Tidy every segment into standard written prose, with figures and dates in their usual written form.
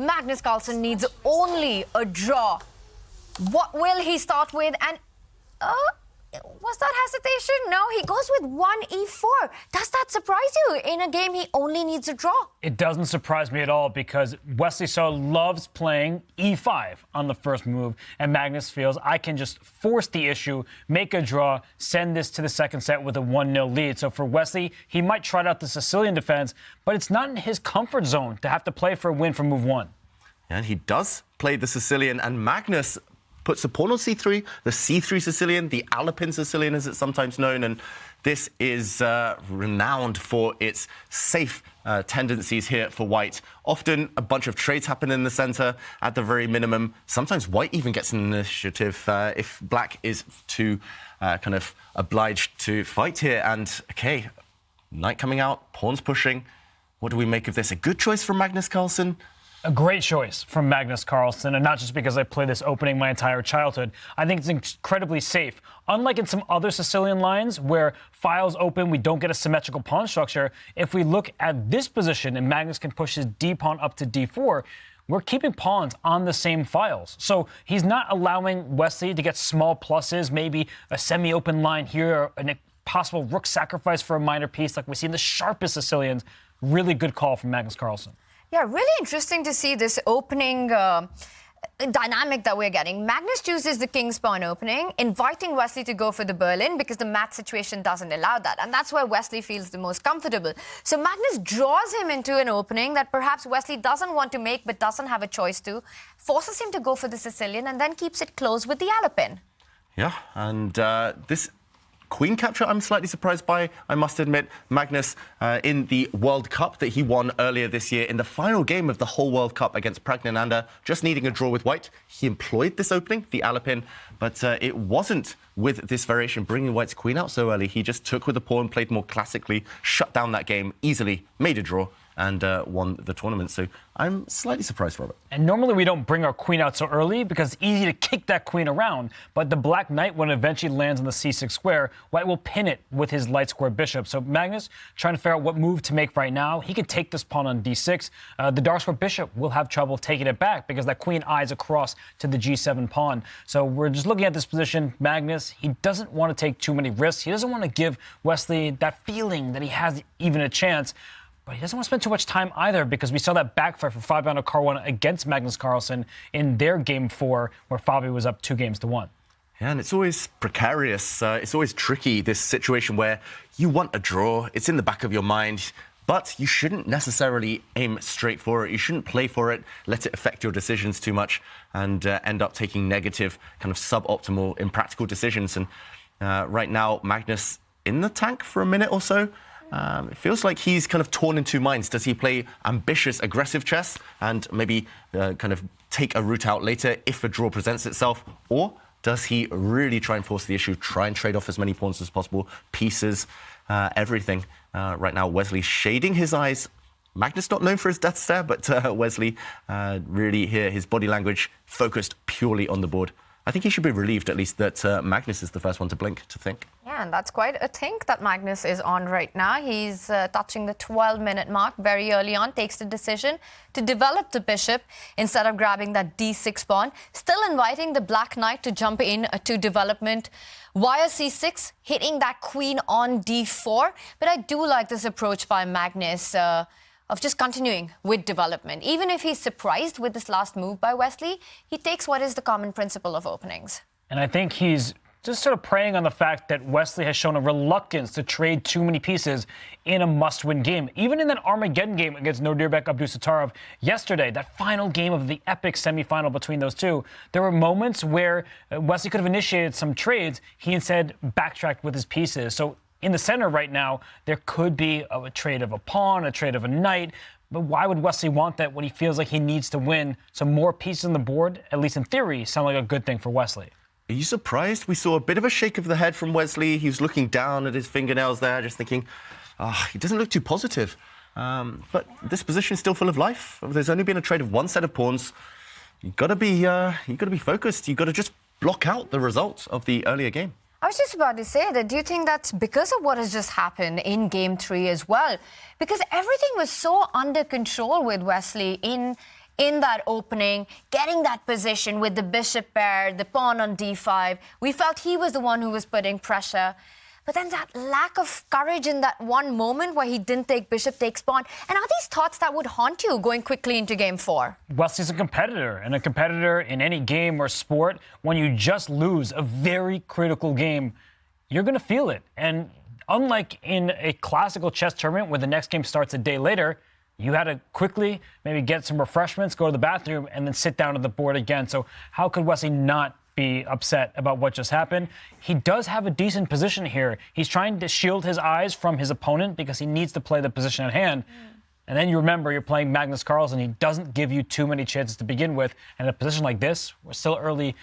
Magnus Carlsen needs only a draw. What will he start with? And was that hesitation? No, he goes with 1e4. Does that surprise you? In a game, he only needs a draw. It doesn't surprise me at all because Wesley So loves playing e5 on the first move, and Magnus feels I can just force the issue, make a draw, send this to the second set with a 1-0 lead. So for Wesley, he might try out the Sicilian defense, but it's not in his comfort zone to have to play for a win from move 1. And he does play the Sicilian, and Magnus puts the pawn on c3, the c3 Sicilian, the Alpine Sicilian as it's sometimes known, and this is renowned for its safe tendencies here for white. Often a bunch of trades happen in the center at the very minimum. Sometimes white even gets an initiative if black is too kind of obliged to fight here. And okay, knight coming out, pawns pushing. What do we make of this? A good choice from Magnus Carlsen? A great choice from Magnus Carlsen, and not just because I played this opening my entire childhood. I think it's incredibly safe. Unlike in some other Sicilian lines where files open, we don't get a symmetrical pawn structure. If we look at this position and Magnus can push his d pawn up to d4, we're keeping pawns on the same files. So he's not allowing Wesley to get small pluses, maybe a semi-open line here, a possible rook sacrifice for a minor piece like we see in the sharpest Sicilians. Really good call from Magnus Carlsen. Yeah, really interesting to see this opening dynamic that we're getting. Magnus chooses the king's pawn opening, inviting Wesley to go for the Berlin because the mat situation doesn't allow that. And that's where Wesley feels the most comfortable. So Magnus draws him into an opening that perhaps Wesley doesn't want to make but doesn't have a choice to, forces him to go for the Sicilian and then keeps it close with the Alpine. Yeah, and this queen capture I'm slightly surprised by, I must admit. Magnus, in the World Cup that he won earlier this year, in the final game of the whole World Cup against Pragnananda, just needing a draw with white, he employed this opening, the Alpine, but it wasn't with this variation bringing white's queen out so early. He just took with the pawn, played more classically, shut down that game easily, made a draw, and won the tournament. So I'm slightly surprised, Robert. And normally we don't bring our queen out so early because it's easy to kick that queen around. But the black knight, when it eventually lands on the c6 square, white will pin it with his light square bishop. So Magnus trying to figure out what move to make right now. He can take this pawn on d6. The dark square bishop will have trouble taking it back because that queen eyes across to the g7 pawn. So we're just looking at this position. Magnus, he doesn't want to take too many risks. He doesn't want to give Wesley that feeling that he has even a chance. But he doesn't want to spend too much time either because we saw that backfire for Fabiano Caruana against Magnus Carlsen in their game 4 where Fabi was up 2-1. Yeah, and it's always precarious. It's always tricky, this situation where you want a draw. It's in the back of your mind, but you shouldn't necessarily aim straight for it. You shouldn't play for it, let it affect your decisions too much and end up taking negative, kind of suboptimal, impractical decisions. And right now, Magnus in the tank for a minute or so. It feels like he's kind of torn in two minds. Does he play ambitious, aggressive chess and maybe kind of take a route out later if a draw presents itself? Or does he really try and force the issue, try and trade off as many pawns as possible, pieces, everything? Right now, Wesley shading his eyes. Magnus not known for his death stare, but Wesley really here, his body language focused purely on the board. I think he should be relieved, at least, that Magnus is the first one to blink, to think. Yeah, and that's quite a think that Magnus is on right now. He's touching the 12-minute mark very early on, takes the decision to develop the bishop instead of grabbing that d6 pawn, still inviting the black knight to jump in to development via c6, hitting that queen on d4. But I do like this approach by Magnus of just continuing with development. Even if he's surprised with this last move by Wesley, he takes what is the common principle of openings. And I think he's just sort of preying on the fact that Wesley has shown a reluctance to trade too many pieces in a must-win game. Even in that Armageddon game against Nodirbek Abdusattorov yesterday, that final game of the epic semifinal between those two, there were moments where Wesley could have initiated some trades. He instead backtracked with his pieces. So in the center right now, there could be a trade of a pawn, a trade of a knight. But why would Wesley want that when he feels like he needs to win? So more pieces on the board, at least in theory, sound like a good thing for Wesley. Are you surprised? We saw a bit of a shake of the head from Wesley. He was looking down at his fingernails there, just thinking, he doesn't look too positive. But this position is still full of life. There's only been a trade of one set of pawns. You've got to be focused. You've got to just block out the results of the earlier game. I was just about to say that. Do you think that's because of what has just happened in Game 3 as well? Because everything was so under control with Wesley in in that opening, getting that position with the bishop pair, the pawn on d5. We felt he was the one who was putting pressure. But then that lack of courage in that one moment where he didn't take bishop takes pawn. And are these thoughts that would haunt you going quickly into game 4? Wesley's a competitor, and a competitor in any game or sport, when you just lose a very critical game, you're going to feel it. And unlike in a classical chess tournament where the next game starts a day later, you had to quickly maybe get some refreshments, go to the bathroom, and then sit down at the board again. So how could Wesley not be upset about what just happened? He does have a decent position here. He's trying to shield his eyes from his opponent because he needs to play the position at hand. And then you remember you're playing Magnus Carlsen. He doesn't give you too many chances to begin with. And in a position like this, we're still early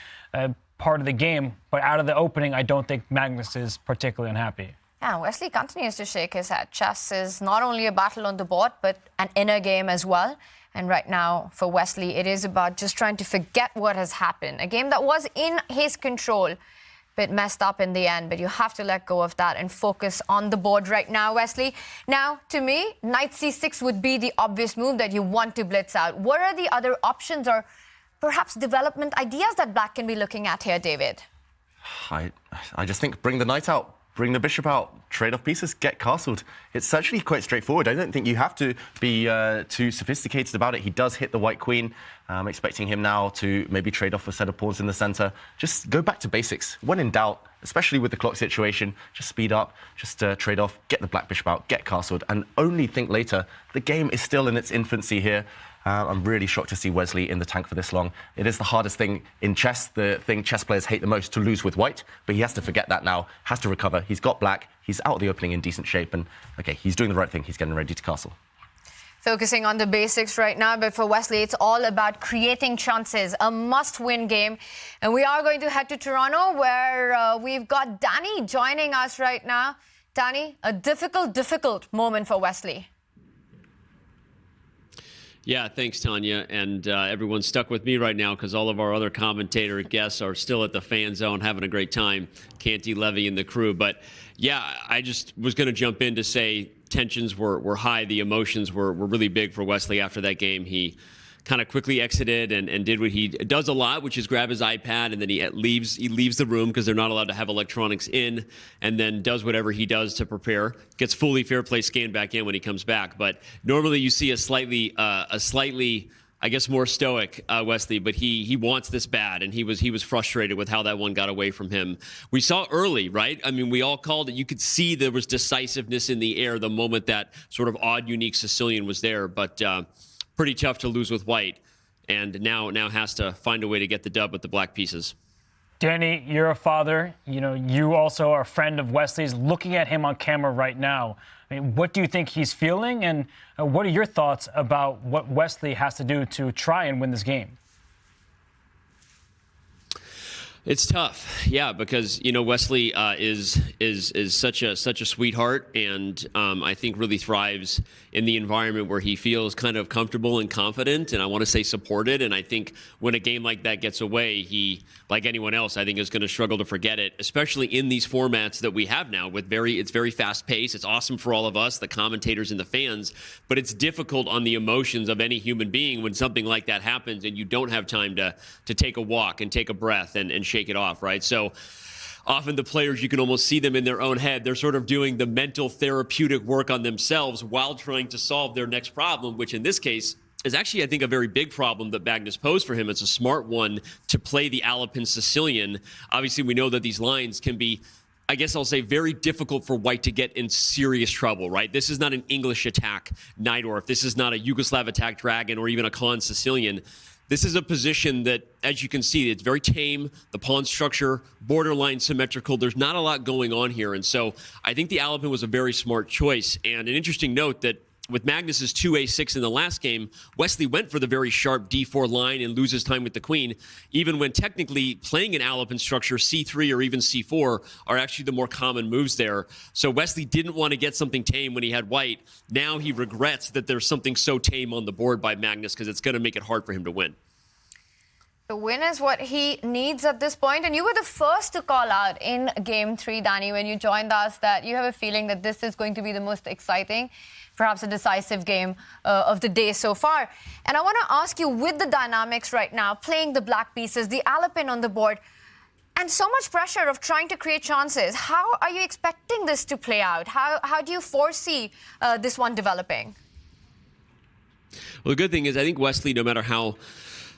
part of the game, but out of the opening, I don't think Magnus is particularly unhappy. Yeah, Wesley continues to shake his head. Chess is not only a battle on the board, but an inner game as well. And right now, for Wesley, it is about just trying to forget what has happened. A game that was in his control, but messed up in the end. But you have to let go of that and focus on the board right now, Wesley. Now, to me, knight c6 would be the obvious move that you want to blitz out. What are the other options or perhaps development ideas that Black can be looking at here, David? I just think bring the knight out. Bring the bishop out, trade off pieces, get castled. It's actually quite straightforward. I don't think you have to be too sophisticated about it. He does hit the white queen. I'm expecting him now to maybe trade off a set of pawns in the center. Just go back to basics. When in doubt, especially with the clock situation, just speed up, just trade off, get the black bishop out, get castled, and only think later. The game is still in its infancy here. I'm really shocked to see Wesley in the tank for this long. It is the hardest thing in chess, the thing chess players hate the most, to lose with white. But he has to forget that now, has to recover. He's got black. He's out of the opening in decent shape. And, OK, he's doing the right thing. He's getting ready to castle. Focusing on the basics right now, but for Wesley, it's all about creating chances, a must-win game. And we are going to head to Toronto, where we've got Danny joining us right now. Danny, a difficult moment for Wesley. Yeah, thanks, Tanya. And everyone's stuck with me right now because all of our other commentator guests are still at the fan zone having a great time. Canty, Levy, and the crew. But yeah, I just was going to jump in to say tensions were high. The emotions were really big for Wesley after that game. He kind of quickly exited and did what he does a lot, which is grab his iPad, and then he leaves the room because they're not allowed to have electronics in, and then does whatever he does to prepare. Gets fully fair play scanned back in when he comes back. But normally you see a slightly, I guess, more stoic Wesley, but he wants this bad, and he was frustrated with how that one got away from him. We saw early, right? I mean, we all called it. You could see there was decisiveness in the air the moment that sort of odd, unique Sicilian was there, but pretty tough to lose with white, and now has to find a way to get the dub with the black pieces. Danny, you're a father. You know, you also are a friend of Wesley's. Looking at him on camera right now, I mean, what do you think he's feeling, and what are your thoughts about what Wesley has to do to try and win this game? It's tough, yeah, because Wesley is such a sweetheart, and I think really thrives in the environment where he feels kind of comfortable and confident, and I want to say supported. And I think when a game like that gets away, he, like anyone else, I think is going to struggle to forget it, especially in these formats that we have now with it's very fast paced. It's awesome for all of us, the commentators and the fans, but it's difficult on the emotions of any human being when something like that happens and you don't have time to take a walk and take a breath and shake it off, right? So often the players, you can almost see them in their own head. They're sort of doing the mental therapeutic work on themselves while trying to solve their next problem, which in this case is actually, I think, a very big problem that Magnus posed for him. It's a smart one to play the Alapin Sicilian. Obviously, we know that these lines can be, I guess I'll say, very difficult for white to get in serious trouble, right? This is not an English attack Najdorf. This is not a Yugoslav attack Dragon or even a Khan Sicilian. This is a position that, as you can see, it's very tame. The pawn structure, borderline symmetrical. There's not a lot going on here. And so I think the Alapin was a very smart choice. And an interesting note that with Magnus's 2a6 in the last game, Wesley went for the very sharp d4 line and loses time with the queen, even when technically playing an Alapin structure, c3 or even c4 are actually the more common moves there. So Wesley didn't want to get something tame when he had white. Now he regrets that there's something so tame on the board by Magnus because it's going to make it hard for him to win. The win is what he needs at this point. And you were the first to call out in Game 3, Danny, when you joined us, that you have a feeling that this is going to be the most exciting, perhaps a decisive game of the day so far. And I want to ask you, with the dynamics right now, playing the black pieces, the Alapin on the board, and so much pressure of trying to create chances, how are you expecting this to play out? How do you foresee this one developing? Well, the good thing is I think Wesley, no matter how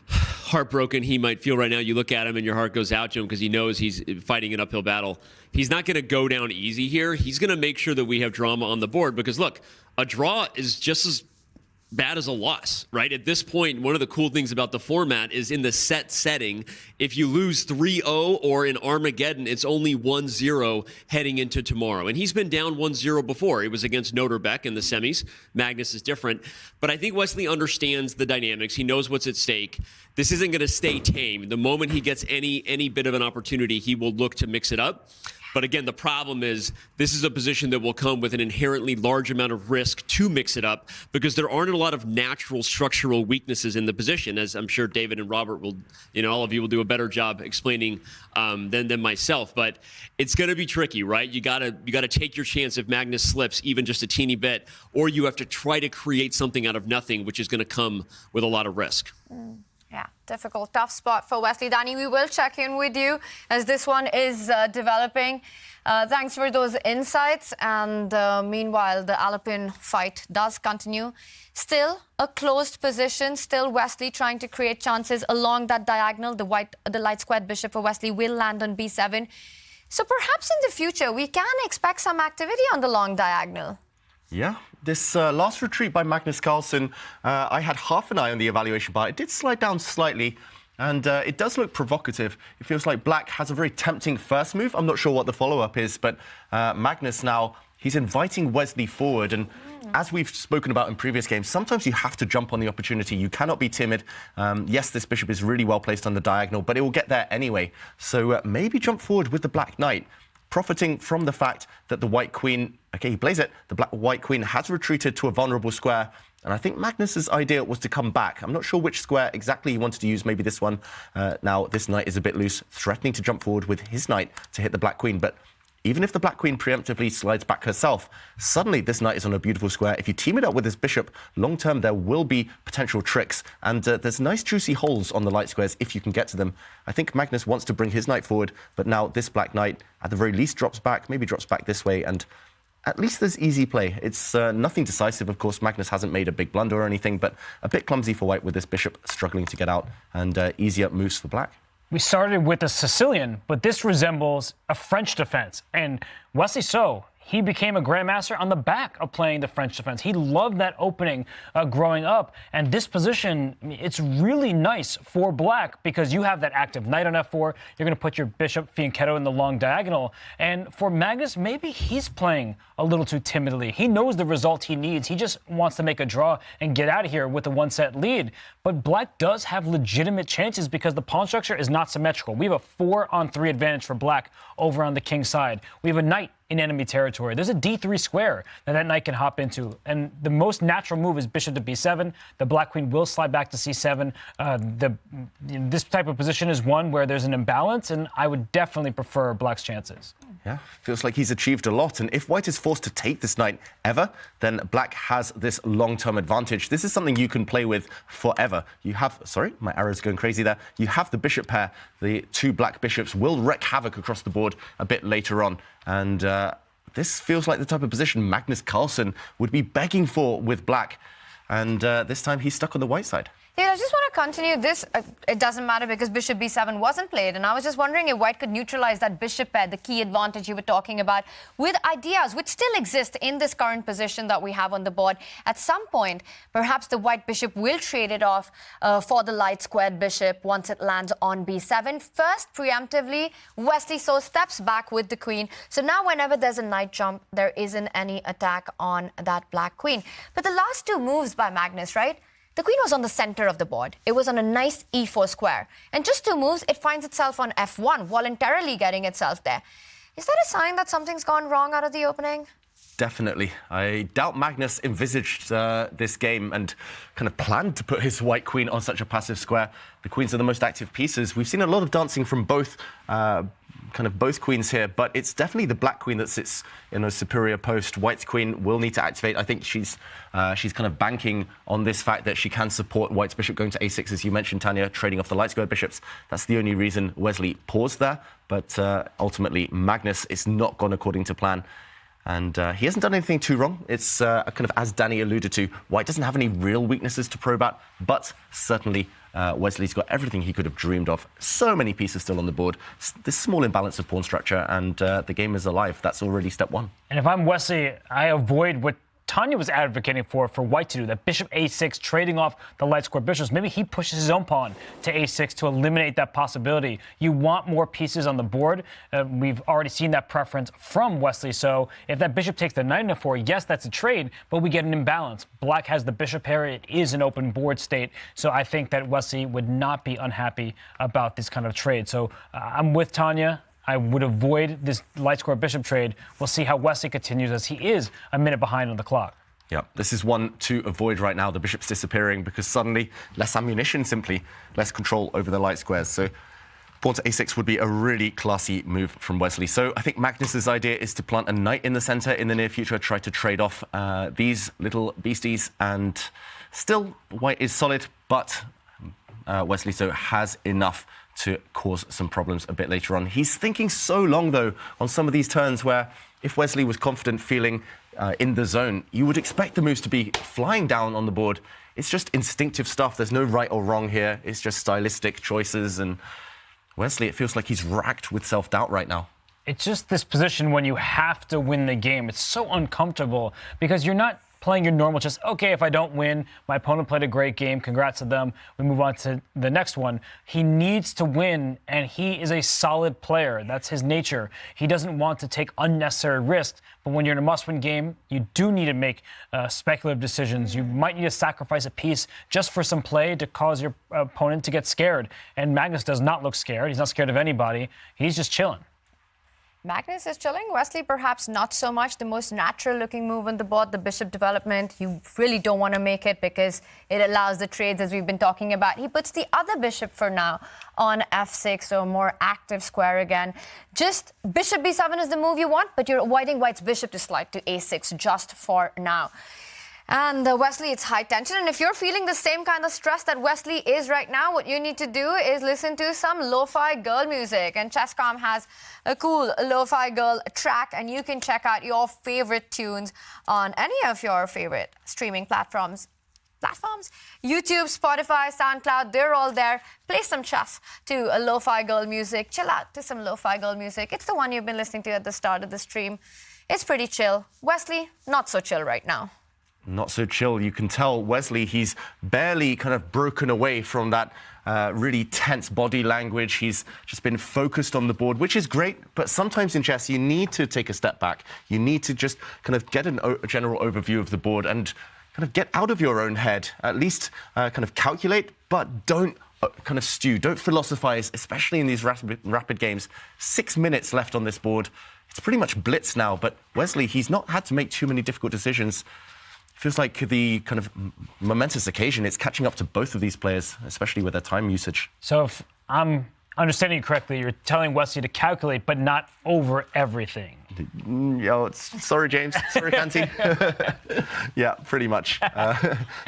heartbroken he might feel right now, you look at him and your heart goes out to him because he knows he's fighting an uphill battle. He's not going to go down easy here. He's going to make sure that we have drama on the board because, look, a draw is just as bad as a loss, right? At this point, one of the cool things about the format is in the set setting, if you lose 3-0 or in Armageddon, it's only 1-0 heading into tomorrow. And he's been down 1-0 before. It was against Nodirbek in the semis. Magnus is different. But I think Wesley understands the dynamics. He knows what's at stake. This isn't going to stay tame. The moment he gets any bit of an opportunity, he will look to mix it up. But again, the problem is this is a position that will come with an inherently large amount of risk to mix it up because there aren't a lot of natural structural weaknesses in the position, as I'm sure David and Robert will, all of you will do a better job explaining than myself. But it's going to be tricky, right? You gotta take your chance if Magnus slips even just a teeny bit, or you have to try to create something out of nothing, which is going to come with a lot of risk. Yeah, difficult, tough spot for Wesley. Danny, we will check in with you as this one is developing. Thanks for those insights. And meanwhile, the Alapin fight does continue. Still a closed position. Still Wesley trying to create chances along that diagonal. The light squared bishop for Wesley will land on b7. So perhaps in the future, we can expect some activity on the long diagonal. Yeah, this last retreat by Magnus Carlsen, I had half an eye on the evaluation bar. It did slide down slightly, and it does look provocative. It feels like Black has a very tempting first move. I'm not sure what the follow-up is, but Magnus now, he's inviting Wesley forward. And as we've spoken about in previous games, sometimes you have to jump on the opportunity. You cannot be timid. Yes, this bishop is really well placed on the diagonal, but it will get there anyway. So maybe jump forward with the Black Knight, profiting from the fact that the White Queen, okay, he plays it, the White Queen has retreated to a vulnerable square. And I think Magnus's idea was to come back. I'm not sure which square exactly he wanted to use, maybe this one. Now, this knight is a bit loose, threatening to jump forward with his knight to hit the Black Queen. But even if the Black Queen preemptively slides back herself, suddenly this knight is on a beautiful square. If you team it up with this bishop, long-term there will be potential tricks. And there's nice juicy holes on the light squares if you can get to them. I think Magnus wants to bring his knight forward, but now this Black Knight at the very least drops back, maybe drops back this way, and at least there's easy play. It's nothing decisive, of course. Magnus hasn't made a big blunder or anything, but a bit clumsy for White with this bishop struggling to get out, and easier moves for Black. We started with a Sicilian, but this resembles a French defense. And Wesley So, he became a grandmaster on the back of playing the French defense. He loved that opening growing up. And this position, it's really nice for Black because you have that active knight on f4. You're going to put your bishop fianchetto in the long diagonal. And for Magnus, maybe he's playing a little too timidly. He knows the result he needs. He just wants to make a draw and get out of here with a one-set lead. But Black does have legitimate chances because the pawn structure is not symmetrical. We have a 4-on-3 advantage for Black over on the king side. We have a knight in enemy territory. There's a d3 square that knight can hop into. And the most natural move is bishop to b7. The Black Queen will slide back to c7. This type of position is one where there's an imbalance, and I would definitely prefer Black's chances. Yeah, feels like he's achieved a lot. And if White is forced to take this knight ever, then Black has this long-term advantage. This is something you can play with forever. You have, sorry, my arrow's going crazy there. You have the bishop pair. The two Black bishops will wreak havoc across the board a bit later on. And this feels like the type of position Magnus Carlsen would be begging for with Black. And this time he's stuck on the White side. Yeah, I just want to continue this. It doesn't matter because bishop b7 wasn't played. And I was just wondering if White could neutralize that bishop pair, the key advantage you were talking about, with ideas which still exist in this current position that we have on the board. At some point, perhaps the White bishop will trade it off for the light squared bishop once it lands on b7. First, preemptively, Wesley So steps back with the queen. So now whenever there's a knight jump, there isn't any attack on that Black queen. But the last two moves by Magnus, right? The queen was on the center of the board. It was on a nice e4 square. And just two moves, it finds itself on f1, voluntarily getting itself there. Is that a sign that something's gone wrong out of the opening? definitely. I doubt Magnus envisaged this game and kind of planned to put his white queen on such a passive square. The queens are the most active pieces. We've seen a lot of dancing from both both queens here, but it's definitely the black queen that sits in a superior post. White's queen will need to activate. I think she's kind of banking on this fact that she can support White's bishop going to a6, as you mentioned, Tanya, trading off the light square bishops. That's the only reason Wesley paused there. But ultimately, Magnus is not gone according to plan. And he hasn't done anything too wrong. It's kind of, as Danny alluded to, White doesn't have any real weaknesses to probe at, but certainly Wesley's got everything he could have dreamed of. So many pieces still on the board. This small imbalance of pawn structure, and the game is alive. That's already step one. And if I'm Wesley, I avoid what Tanya was advocating for White to do, that bishop a6, trading off the light square bishops. Maybe he pushes his own pawn to a6 to eliminate that possibility. You want more pieces on the board. We've already seen that preference from Wesley. So if that bishop takes the knight into 4, yes, that's a trade, but we get an imbalance. Black has the bishop pair. It is an open board state. So I think that Wesley would not be unhappy about this kind of trade. So I'm with Tanya. I would avoid this light square bishop trade. We'll see how Wesley continues, as he is a minute behind on the clock. Yeah, this is one to avoid right now. The bishop's disappearing because suddenly less ammunition, simply less control over the light squares. So pawn to a6 would be a really classy move from Wesley. So I think Magnus's idea is to plant a knight in the center in the near future, try to trade off these little beasties, and still White is solid, but Wesley So has enough to cause some problems a bit later on. He's thinking so long, though, on some of these turns where if Wesley was confident, feeling in the zone, you would expect the moves to be flying down on the board. It's just instinctive stuff. There's no right or wrong here. It's just stylistic choices. And Wesley, it feels like he's racked with self-doubt right now. It's just this position when you have to win the game. It's so uncomfortable because you're not playing your normal chess. Okay, if I don't win, my opponent played a great game. Congrats to them. We move on to the next one. He needs to win, and he is a solid player. That's his nature. He doesn't want to take unnecessary risks, but when you're in a must-win game, you do need to make speculative decisions. You might need to sacrifice a piece just for some play to cause your opponent to get scared. And Magnus does not look scared. He's not scared of anybody. He's just chilling. Magnus is chilling. Wesley, perhaps not so much. The most natural-looking move on the board, the bishop development. You really don't want to make it because it allows the trades, as we've been talking about. He puts the other bishop for now on f6, so a more active square again. Just bishop b7 is the move you want, but you're avoiding White's bishop to slide to a6 just for now. And Wesley, it's high tension. And if you're feeling the same kind of stress that Wesley is right now, what you need to do is listen to some lo-fi girl music. And Chess.com has a cool lo-fi girl track, and you can check out your favorite tunes on any of your favorite streaming platforms. YouTube, Spotify, SoundCloud, they're all there. Play some chess to a lo-fi girl music. Chill out to some lo-fi girl music. It's the one you've been listening to at the start of the stream. It's pretty chill. Wesley, not so chill right now. Not so chill. You can tell Wesley, he's barely kind of broken away from that really tense body language. He's just been focused on the board, which is great. But sometimes in chess, you need to take a step back. You need to just kind of get a general overview of the board and kind of get out of your own head. At least kind of calculate, but don't kind of stew. Don't philosophize, especially in these rapid games. 6 minutes left on this board. It's pretty much blitz now. But Wesley, he's not had to make too many difficult decisions. Feels like the kind of momentous occasion, it's catching up to both of these players, especially with their time usage. So if I'm understanding you correctly, you're telling Wesley to calculate, but not over everything. Sorry, James. Sorry, Canty. Yeah, pretty much.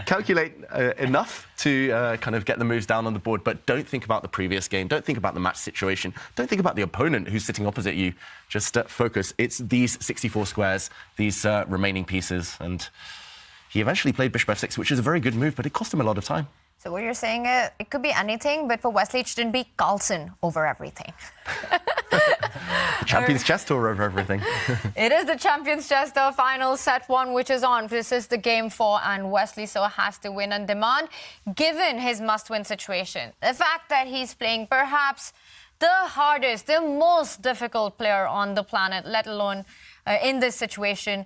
Calculate enough to kind of get the moves down on the board, but don't think about the previous game. Don't think about the match situation. Don't think about the opponent who's sitting opposite you. Just focus. It's these 64 squares, these remaining pieces, and he eventually played bishop f6, which is a very good move, but it cost him a lot of time. So what you're saying, it could be anything, but for Wesley, it shouldn't be Carlsen over everything. Champions Chess Tour over everything. It is the Champions Chess Tour final set 1, which is on. This is the game 4, and Wesley So has to win on demand, given his must-win situation. The fact that he's playing perhaps the hardest, the most difficult player on the planet, let alone in this situation.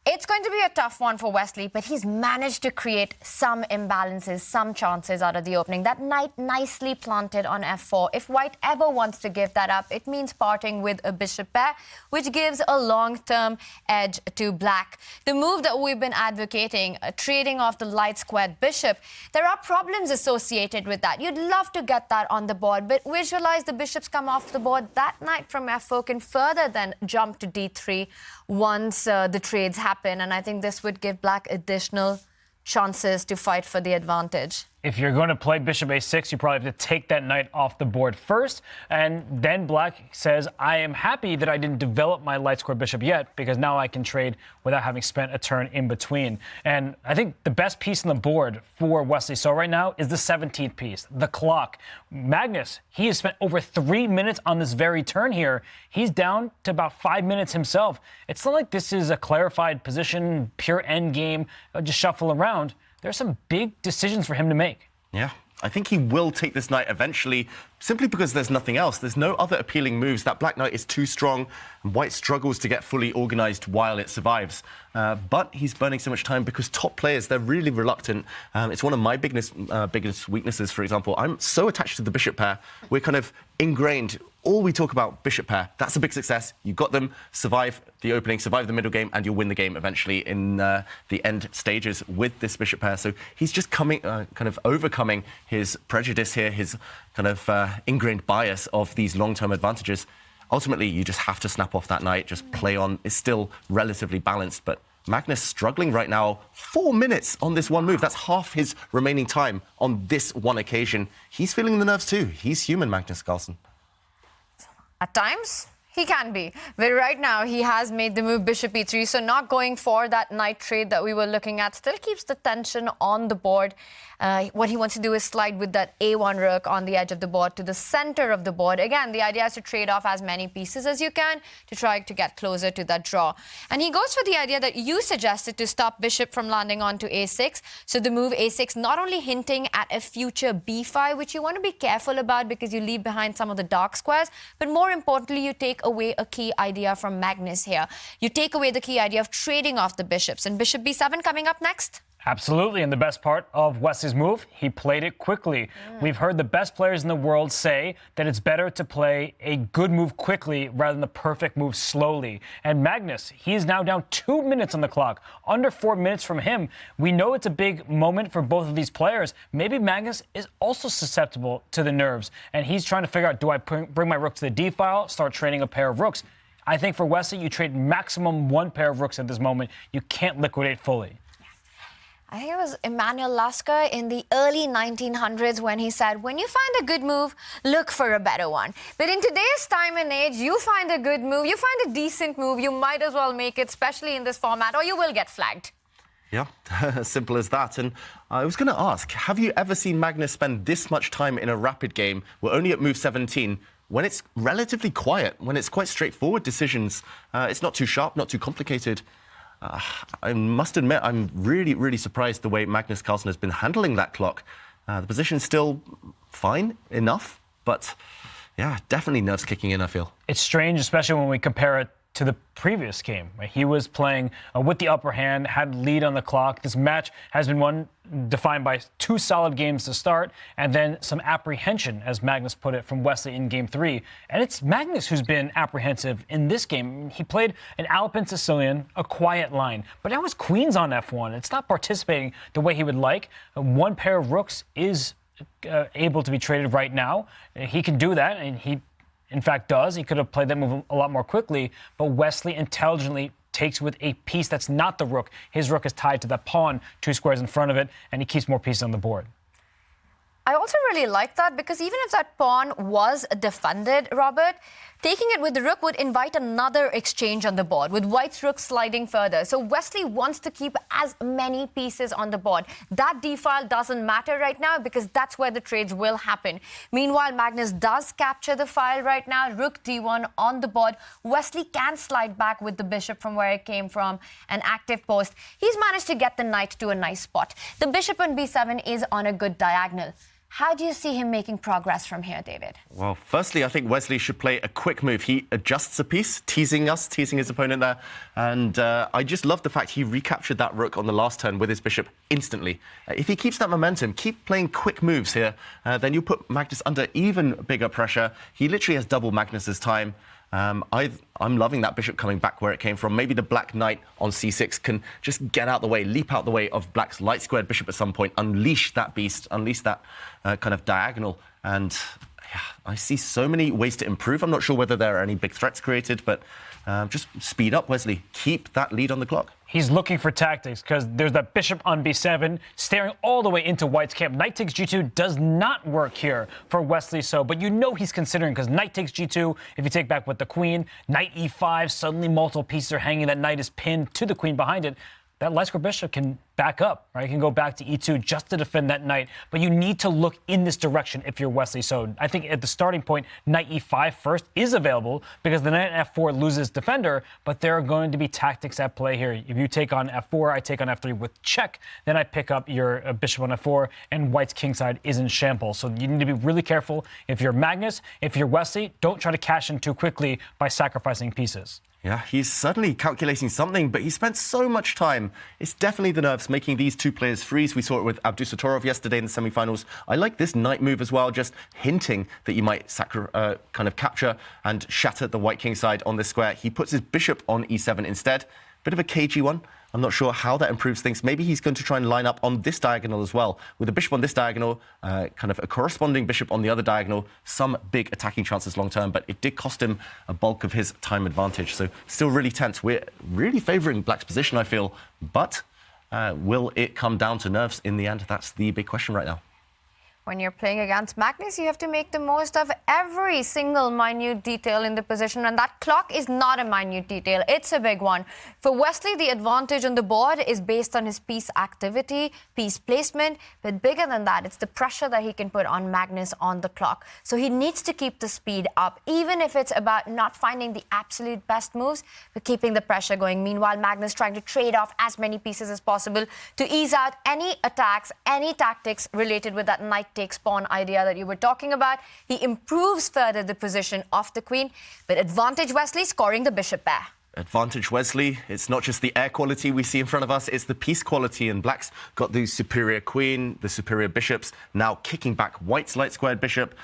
It's going to be a tough one for Wesley, but he's managed to create some imbalances, some chances out of the opening. That knight nicely planted on f4. If white ever wants to give that up, it means parting with a bishop pair, which gives a long-term edge to black. The move that we've been advocating, trading off the light-squared bishop, there are problems associated with that. You'd love to get that on the board, but visualize the bishops come off the board. That knight from f4 can further then jump to d3 once the trades happen, and I think this would give black additional chances to fight for the advantage. If you're going to play bishop a6, you probably have to take that knight off the board first, and then black says, I am happy that I didn't develop my light square bishop yet, because now I can trade without having spent a turn in between. And I think the best piece on the board for Wesley So right now is the 17th piece, the clock. Magnus, he has spent over 3 minutes on this very turn here. He's down to about 5 minutes himself. It's not like this is a clarified position, pure end game, just shuffle around. There's some big decisions for him to make. Yeah, I think he will take this knight eventually, simply because there's nothing else. There's no other appealing moves. That black knight is too strong, and white struggles to get fully organized while it survives. But he's burning so much time because top players, they're really reluctant. It's one of my biggest weaknesses, for example. I'm so attached to the bishop pair. We're kind of ingrained. All we talk about bishop pair. That's a big success. You got them, survive the opening, survive the middle game, and you'll win the game eventually in the end stages with this bishop pair. So he's just kind of overcoming his prejudice here, his kind of ingrained bias of these long-term advantages. Ultimately, you just have to snap off that knight, just play on. It's still relatively balanced, but Magnus struggling right now. 4 minutes on this one move. That's half his remaining time on this one occasion. He's feeling the nerves too. He's human, Magnus Carlsen. At times, he can be. But right now, he has made the move bishop e3, so not going for that knight trade that we were looking at still keeps the tension on the board. What he wants to do is slide with that a1 rook on the edge of the board to the center of the board. Again, the idea is to trade off as many pieces as you can to try to get closer to that draw. And he goes for the idea that you suggested to stop bishop from landing onto a6. So the move a6 not only hinting at a future b5, which you want to be careful about because you leave behind some of the dark squares, but more importantly, you take away a key idea from Magnus here. You take away the key idea of trading off the bishops. And bishop b7 coming up next. Absolutely, and the best part of Wesley's move, he played it quickly. We've heard the best players in the world say that it's better to play a good move quickly rather than the perfect move slowly. And Magnus, he is now down 2 minutes on the clock, under 4 minutes from him. We know it's a big moment for both of these players. Maybe Magnus is also susceptible to the nerves, and he's trying to figure out, do I bring my rook to the d file, start trading a pair of rooks? I think for Wesley, you trade maximum one pair of rooks at this moment. You can't liquidate fully. I think it was Emanuel Lasker in the early 1900s when he said, when you find a good move, look for a better one. But in today's time and age, you find a good move, you find a decent move, you might as well make it, especially in this format, or you will get flagged. Yeah, as simple as that. And I was going to ask, have you ever seen Magnus spend this much time in a rapid game? We're only at move 17. When it's relatively quiet, when it's quite straightforward decisions, it's not too sharp, not too complicated. I must admit, I'm really, really surprised the way Magnus Carlsen has been handling that clock. The position's still fine enough, but yeah, definitely nerves kicking in, I feel. It's strange, especially when we compare it to the previous game. He was playing with the upper hand, had lead on the clock. This match has been one defined by 2 solid games to start, and then some apprehension, as Magnus put it, from Wesley in Game 3. And it's Magnus who's been apprehensive in this game. He played an Alpine Sicilian, a quiet line, but now his queen's on f1. It's not participating the way he would like. One pair of rooks is able to be traded right now. He can do that, and he in fact does. He could have played that move a lot more quickly, but Wesley intelligently takes with a piece that's not the rook. His rook is tied to that pawn 2 squares in front of it, and he keeps more pieces on the board. I also really like that because even if that pawn was defended, Robert, taking it with the rook would invite another exchange on the board, with white's rook sliding further. So Wesley wants to keep as many pieces on the board. That d-file doesn't matter right now because that's where the trades will happen. Meanwhile, Magnus does capture the file right now, rook d1 on the board. Wesley can slide back with the bishop from where it came from, an active post. He's managed to get the knight to a nice spot. The bishop on b7 is on a good diagonal. How do you see him making progress from here, David? Well, firstly, I think Wesley should play a quick move. He adjusts a piece, teasing his opponent there. And I just love the fact he recaptured that rook on the last turn with his bishop instantly. If he keeps that momentum, keep playing quick moves here, then you put Magnus under even bigger pressure. He literally has double Magnus's time. I'm loving that bishop coming back where it came from. Maybe the black knight on c6 can just get out the way, leap out the way of black's light squared bishop at some point, unleash that beast, unleash that kind of diagonal. And yeah, I see so many ways to improve. I'm not sure whether there are any big threats created, but just speed up, Wesley. Keep that lead on the clock. He's looking for tactics because there's that bishop on b7 staring all the way into white's camp. Knight takes g2 does not work here for Wesley So, but you know he's considering because knight takes g2, if you take back with the queen, knight e5, suddenly multiple pieces are hanging, that knight is pinned to the queen behind it. That light square bishop can back up, right? It can go back to e2 just to defend that knight. But you need to look in this direction if you're Wesley So. I think at the starting point, knight e5 first is available because the knight at f4 loses defender, but there are going to be tactics at play here. If you take on f4, I take on f3 with check, then I pick up your bishop on f4, and white's kingside is in shambles. So you need to be really careful. If you're Magnus, if you're Wesley, don't try to cash in too quickly by sacrificing pieces. Yeah, he's certainly calculating something, but he spent so much time. It's definitely the nerves making these two players freeze. We saw it with Abdusattorov yesterday in the semi-finals. I like this knight move as well, just hinting that you might kind of capture and shatter the white king side on this square. He puts his bishop on e7 instead. Bit of a cagey one. I'm not sure how that improves things. Maybe he's going to try and line up on this diagonal as well. With a bishop on this diagonal, kind of a corresponding bishop on the other diagonal, some big attacking chances long term, but it did cost him a bulk of his time advantage. So still really tense. We're really favouring black's position, I feel. But will it come down to nerves in the end? That's the big question right now. When you're playing against Magnus, you have to make the most of every single minute detail in the position, and that clock is not a minute detail, it's a big one. For Wesley, the advantage on the board is based on his piece activity, piece placement, but bigger than that, it's the pressure that he can put on Magnus on the clock. So he needs to keep the speed up, even if it's about not finding the absolute best moves, but keeping the pressure going. Meanwhile, Magnus trying to trade off as many pieces as possible to ease out any attacks, any tactics related with that knight takes pawn idea that you were talking about. He improves further the position of the queen, but advantage Wesley scoring the bishop pair. Advantage Wesley. It's not just the air quality we see in front of us, it's the piece quality, and black's got the superior queen, the superior bishops, now kicking back white's light squared bishop.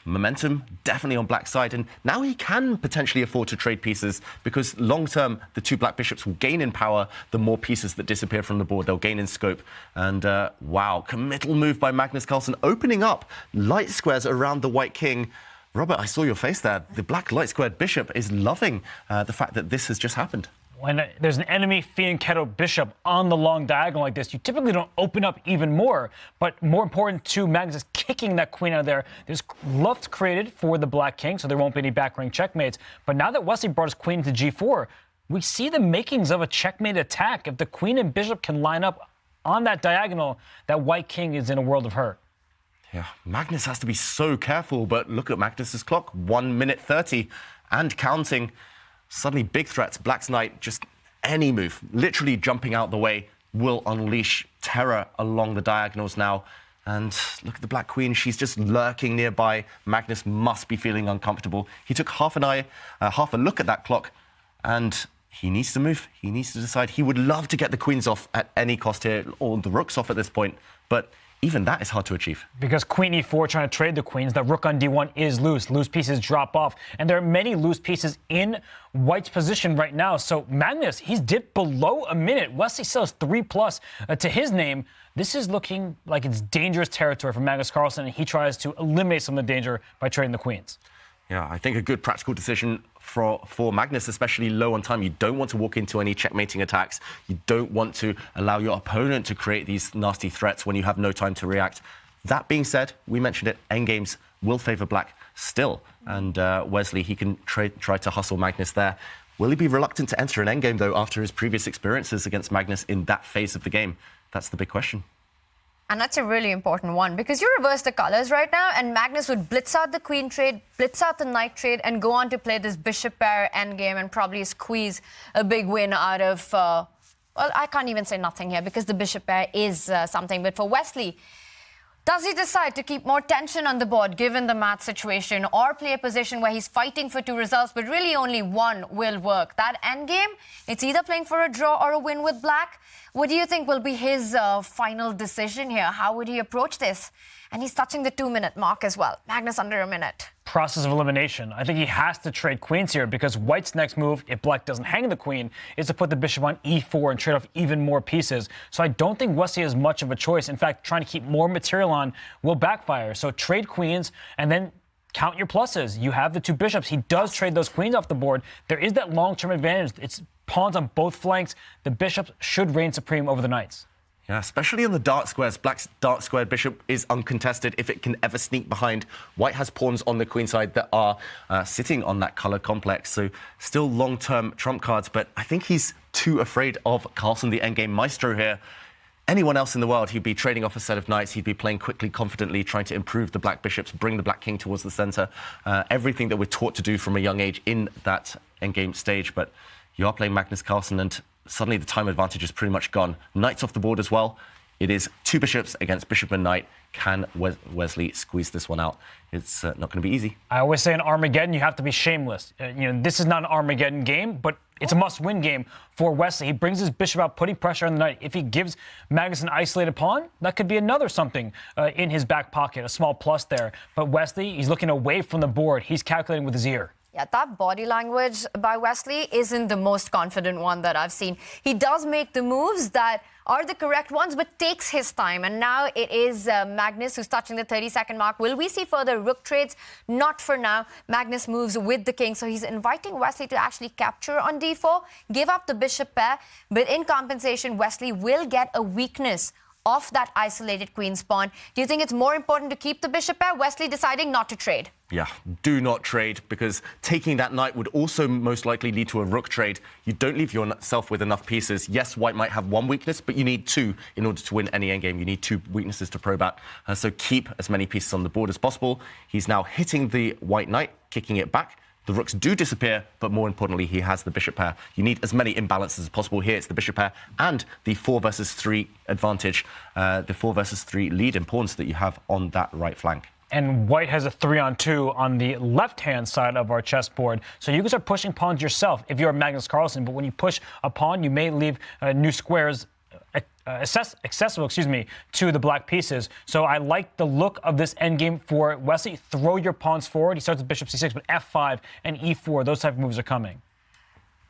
Momentum definitely on black's side, and now he can potentially afford to trade pieces because long term the two black bishops will gain in power the more pieces that disappear from the board. They'll gain in scope. And wow, committal move by Magnus Carlsen, opening up light squares around the white king. Robert, I saw your face there. The black light squared bishop is loving the fact that this has just happened. When there's an enemy fianchetto bishop on the long diagonal like this, you typically don't open up even more. But more important to Magnus is kicking that queen out of there. There's luft created for the black king, so there won't be any back ring checkmates. But now that Wesley brought his queen to g4, we see the makings of a checkmate attack. If the queen and bishop can line up on that diagonal, that white king is in a world of hurt. Yeah, Magnus has to be so careful, but look at Magnus's clock, 1 minute 30 and counting. Suddenly big threats. Black's knight, just any move, literally jumping out the way, will unleash terror along the diagonals now. And look at the black queen. She's just lurking nearby. Magnus must be feeling uncomfortable. He took half a look at that clock, and he needs to move. He needs to decide. He would love to get the queens off at any cost here, or the rooks off at this point. But even that is hard to achieve. Because queen e4 trying to trade the queens, that rook on d1 is loose. Loose pieces drop off. And there are many loose pieces in white's position right now. So Magnus, he's dipped below a minute. Wesley So is 3+ to his name. This is looking like it's dangerous territory for Magnus Carlsen, and he tries to eliminate some of the danger by trading the queens. Yeah, I think a good practical decision for Magnus, especially low on time. You don't want to walk into any checkmating attacks. You don't want to allow your opponent to create these nasty threats when you have no time to react. That being said, we mentioned it, endgames will favour black still. And Wesley, he can try to hustle Magnus there. Will he be reluctant to enter an endgame, though, after his previous experiences against Magnus in that phase of the game? That's the big question. And that's a really important one because you reverse the colors right now and Magnus would blitz out the queen trade, blitz out the knight trade and go on to play this bishop pair endgame and probably squeeze a big win out of, well, I can't even say nothing here because the bishop pair is something. But for Wesley, Does he decide to keep more tension on the board given the mat situation, or play a position where he's fighting for two results but really only one will work? That endgame, it's either playing for a draw or a win with black. What do you think will be his final decision here? How would he approach this? And he's touching the 2-minute mark as well. Magnus under a minute. Process of elimination. I think he has to trade queens here because white's next move, if black doesn't hang the queen, is to put the bishop on e4 and trade off even more pieces. So I don't think Wesley has much of a choice. In fact, trying to keep more material on will backfire. So trade queens and then count your pluses. You have the two bishops. He does trade those queens off the board. There is that long-term advantage. It's pawns on both flanks. The bishops should reign supreme over the knights. Yeah, especially in the dark squares. Black's dark squared bishop is uncontested if it can ever sneak behind. White has pawns on the queen side that are sitting on that color complex. So still long-term trump cards, but I think he's too afraid of Carlsen, the endgame maestro here. Anyone else in the world, he'd be trading off a set of knights. He'd be playing quickly, confidently, trying to improve the black bishops, bring the black king towards the center. Everything that we're taught to do from a young age in that endgame stage. But you are playing Magnus Carlsen, and suddenly the time advantage is pretty much gone. Knights off the board as well. It is two bishops against bishop and knight. Can Wesley squeeze this one out? It's not going to be easy. I always say in Armageddon, you have to be shameless. This is not an Armageddon game, but it's a must-win game for Wesley. He brings his bishop out, putting pressure on the knight. If he gives Magnus an isolated pawn, that could be another something in his back pocket, a small plus there. But Wesley, he's looking away from the board. He's calculating with his ear. Yeah, that body language by Wesley isn't the most confident one that I've seen. He does make the moves that are the correct ones, but takes his time. And now it is Magnus who's touching the 30-second mark. Will we see further rook trades? Not for now. Magnus moves with the king, so he's inviting Wesley to actually capture on d4, give up the bishop pair, but in compensation, Wesley will get a weakness off that isolated queen's pawn. Do you think it's more important to keep the bishop pair? Wesley deciding not to trade. Yeah, do not trade, because taking that knight would also most likely lead to a rook trade. You don't leave yourself with enough pieces. Yes, white might have one weakness, but you need two in order to win any endgame. You need two weaknesses to probe at. So keep as many pieces on the board as possible. He's now hitting the white knight, kicking it back. The rooks do disappear, but more importantly, he has the bishop pair. You need as many imbalances as possible here. It's the bishop pair and the 4 versus 3 advantage, the 4 versus 3 lead in pawns that you have on that right flank. And white has a 3-on-2 on the left-hand side of our chessboard. So you can start pushing pawns yourself if you're Magnus Carlsen. But when you push a pawn, you may leave new squares accessible, to the black pieces. So I like the look of this endgame for Wesley. Throw your pawns forward. He starts with bishop c6, but f5 and e4, those type of moves are coming.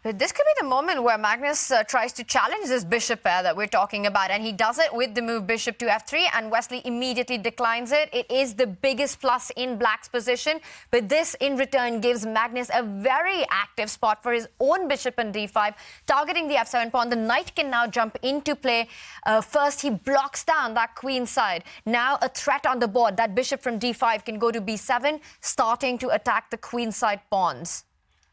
But this could be the moment where Magnus tries to challenge this bishop pair that we're talking about, and he does it with the move bishop to f3, and Wesley immediately declines it. It is the biggest plus in black's position, but this in return gives Magnus a very active spot for his own bishop on d5, targeting the f7 pawn. The knight can now jump into play. First, he blocks down that queen side. Now a threat on the board. That bishop from d5 can go to b7, starting to attack the queen side pawns.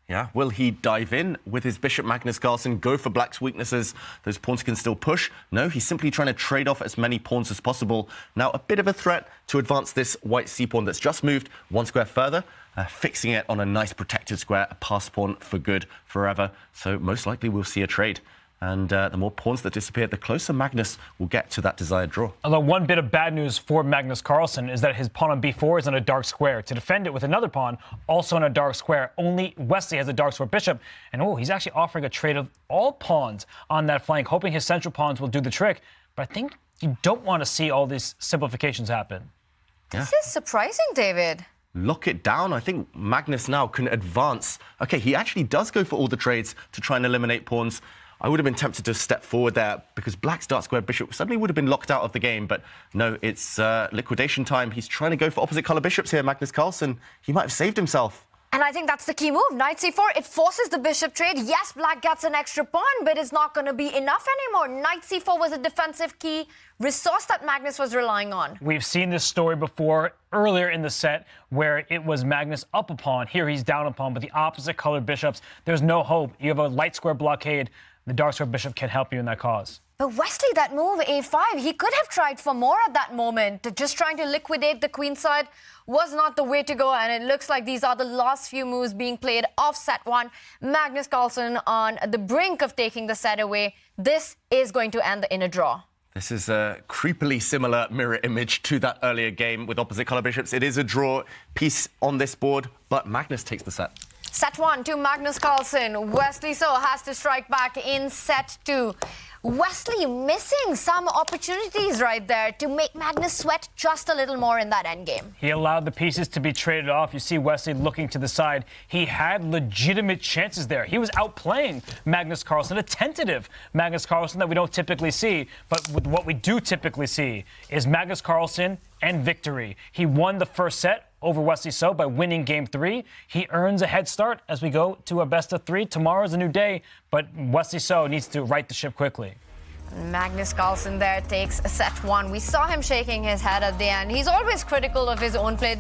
Yeah, will he dive in with his bishop, Magnus Carlsen, go for black's weaknesses? Those pawns can still push. No, he's simply trying to trade off as many pawns as possible. Now, a bit of a threat to advance this white c-pawn that's just moved one square further, fixing it on a nice protected square, a pass pawn for good forever. So most likely we'll see a trade. And the more pawns that disappear, the closer Magnus will get to that desired draw. Although one bit of bad news for Magnus Carlsen is that his pawn on b4 is on a dark square. To defend it with another pawn, also on a dark square, only Wesley has a dark square bishop. And he's actually offering a trade of all pawns on that flank, hoping his central pawns will do the trick. But I think you don't want to see all these simplifications happen. This is surprising, David. Lock it down. I think Magnus now can advance. OK, he actually does go for all the trades to try and eliminate pawns. I would have been tempted to step forward there because black's dark square bishop suddenly would have been locked out of the game. But no, it's liquidation time. He's trying to go for opposite colour bishops here, Magnus Carlsen. He might have saved himself. And I think that's the key move. Knight c4, it forces the bishop trade. Yes, black gets an extra pawn, but it's not going to be enough anymore. Knight c4 was a defensive key resource that Magnus was relying on. We've seen this story before earlier in the set where it was Magnus up a pawn. Here he's down a pawn, but the opposite colored bishops. There's no hope. You have a light square blockade. The dark square bishop can help you in that cause. But Wesley, that move, a5, he could have tried for more at that moment. Just trying to liquidate the queen side was not the way to go, and it looks like these are the last few moves being played off set one. Magnus Carlsen on the brink of taking the set away. This is going to end in a draw. This is a creepily similar mirror image to that earlier game with opposite colour bishops. It is a draw piece on this board, but Magnus takes the set. Set 1 to Magnus Carlsen. Wesley So has to strike back in set 2. Wesley missing some opportunities right there to make Magnus sweat just a little more in that endgame. He allowed the pieces to be traded off. You see Wesley looking to the side. He had legitimate chances there. He was outplaying Magnus Carlsen, a tentative Magnus Carlsen that we don't typically see. But with what we do typically see is Magnus Carlsen and victory. He won the first set over Wesley So by winning Game 3. He earns a head start as we go to a best of 3. Tomorrow's a new day, but Wesley So needs to right the ship quickly. Magnus Carlsen there takes set 1. We saw him shaking his head at the end. He's always critical of his own play.